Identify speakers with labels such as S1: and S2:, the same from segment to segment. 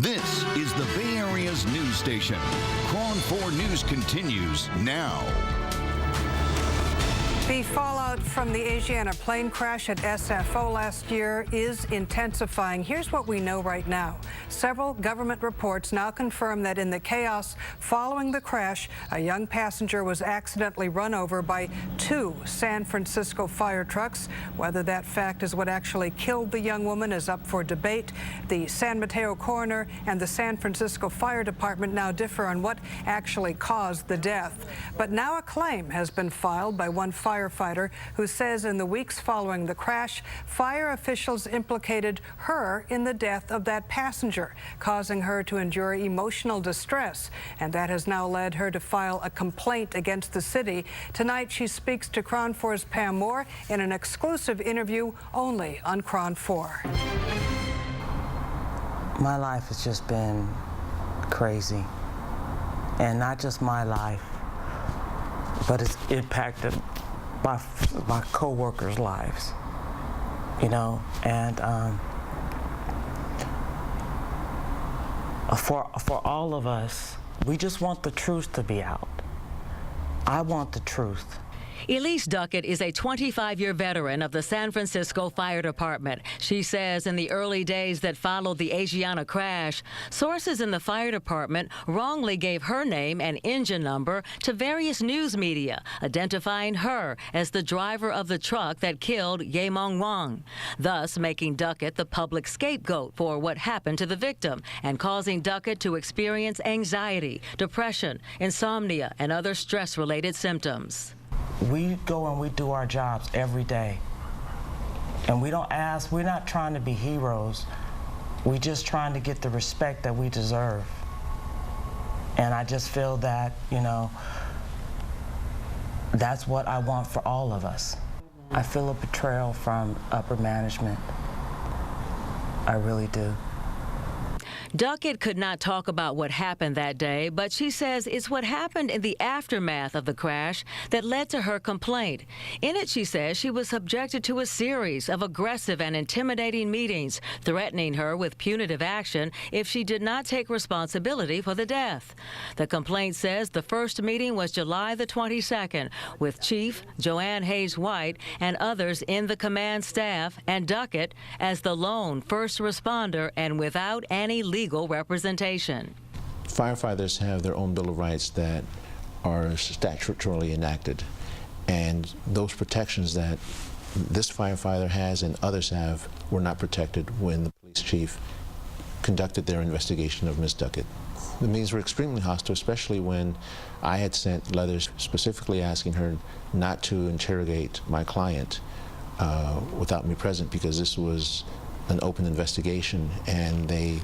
S1: This is the Bay Area's news station. KRON 4 News continues now.
S2: The fallout from the Asiana plane crash at SFO last year is intensifying. Here's what we know right now. Several government reports now confirm that in the chaos following the crash, a young passenger was accidentally run over by 2 San Francisco fire trucks. Whether that fact is what actually killed the young woman is up for debate. The San Mateo coroner and the San Francisco Fire Department now differ on what actually caused the death. But now a claim has been filed by one firefighter who says in the weeks following the crash, fire officials implicated her in the death of that passenger, causing her to endure emotional distress. And that has now led her to file a complaint against the city. Tonight, she speaks to KRON 4's Pam Moore in an exclusive interview only on KRON 4.
S3: My life has just been crazy. And not just my life, but it's impacted my co-workers' lives, you know, and for all of us, we just want the truth to be out. I want the truth.
S4: Elise Duckett is a 25-year veteran of the San Francisco Fire Department. She says in the early days that followed the Asiana crash, sources in the fire department wrongly gave her name and engine number to various news media, identifying her as the driver of the truck that killed Ye-Mong Wang, thus making Duckett the public scapegoat for what happened to the victim and causing Duckett to experience anxiety, depression, insomnia, and other stress-related symptoms.
S3: We go and we do our jobs every day. And we don't ask, we're not trying to be heroes. We're just trying to get the respect that we deserve. And I just feel that, you know, that's what I want for all of us. I feel a betrayal from upper management. I really do.
S4: Duckett could not talk about what happened that day, but she says it's what happened in the aftermath of the crash that led to her complaint. In it, she says she was subjected to a series of aggressive and intimidating meetings, threatening her with punitive action if she did not take responsibility for the death. The complaint says the first meeting was July the 22nd with Chief Joanne Hayes White and others in the command staff, and Duckett as the lone first responder and without any legal representation.
S5: Firefighters have their own Bill of Rights that are statutorily enacted, and those protections that this firefighter has and others have were not protected when the police chief conducted their investigation of Ms. Duckett. The meetings were extremely hostile, especially when I had sent letters specifically asking her not to interrogate my client without me present, because this was an open investigation, and they,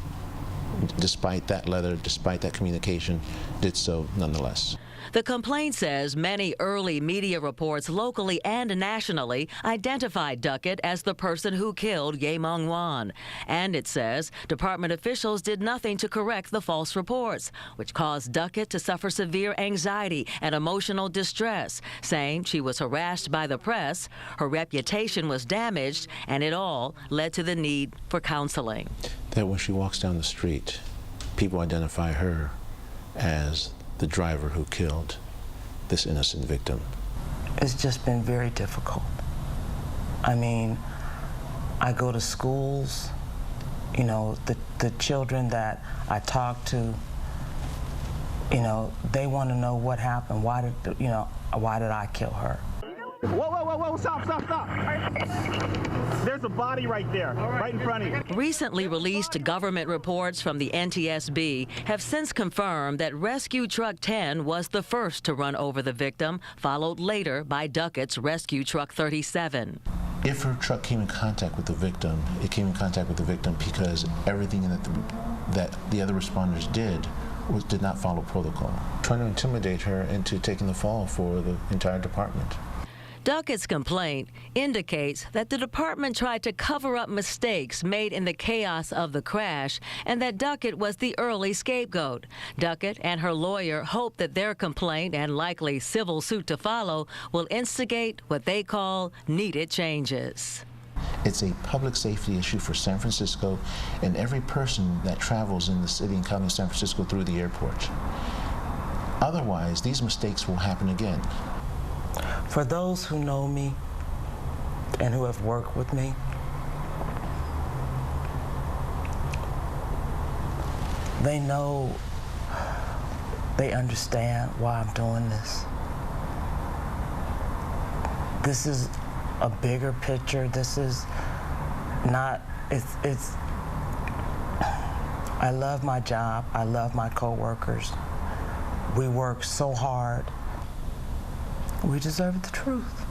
S5: despite that letter, despite that communication, did so nonetheless.
S4: The complaint says many early media reports locally and nationally identified Duckett as the person who killed Ye-Mong Wang. And it says department officials did nothing to correct the false reports, which caused Duckett to suffer severe anxiety and emotional distress, saying she was harassed by the press, her reputation was damaged, and it all led to the need for counseling.
S5: That when she walks down the street, people identify her as the driver who killed this innocent victim.
S3: It's just been very difficult. I mean, I go to schools, you know, the children that I talk to, you know, they want to know what happened. Why did I kill her?
S6: Whoa, stop. There's a body right there, right in front of you.
S4: Recently released government reports from the NTSB have since confirmed that Rescue Truck 10 was the first to run over the victim, followed later by Duckett's Rescue Truck 37.
S5: If her truck came in contact with the victim, it came in contact with the victim because everything that the other responders did not follow protocol, trying to intimidate her into taking the fall for the entire department.
S4: Duckett's complaint indicates that the department tried to cover up mistakes made in the chaos of the crash and that Duckett was the early scapegoat. Duckett and her lawyer hope that their complaint and likely civil suit to follow will instigate what they call needed changes.
S5: It's a public safety issue for San Francisco and every person that travels in the city and county of San Francisco through the airport. Otherwise, these mistakes will happen again.
S3: For those who know me and who have worked with me, they know, they understand why I'm doing this. This is a bigger picture. This is not, it's, I love my job. I love my coworkers. We work so hard. We deserve the truth.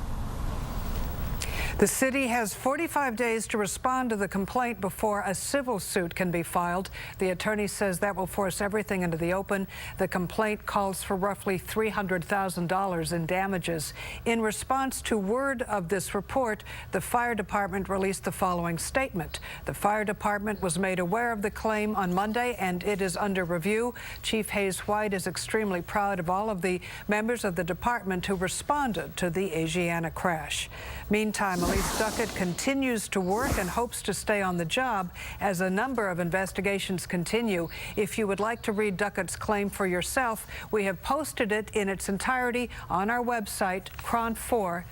S2: The city has 45 days to respond to the complaint before a civil suit can be filed. The attorney says that will force everything into the open. The complaint calls for roughly $300,000 in damages. In response to word of this report, the fire department released the following statement. The fire department was made aware of the claim on Monday and it is under review. Chief Hayes White is extremely proud of all of the members of the department who responded to the Asiana crash. Meantime, Elise Duckett continues to work and hopes to stay on the job as a number of investigations continue. If you would like to read Duckett's claim for yourself, we have posted it in its entirety on our website, cron4.com.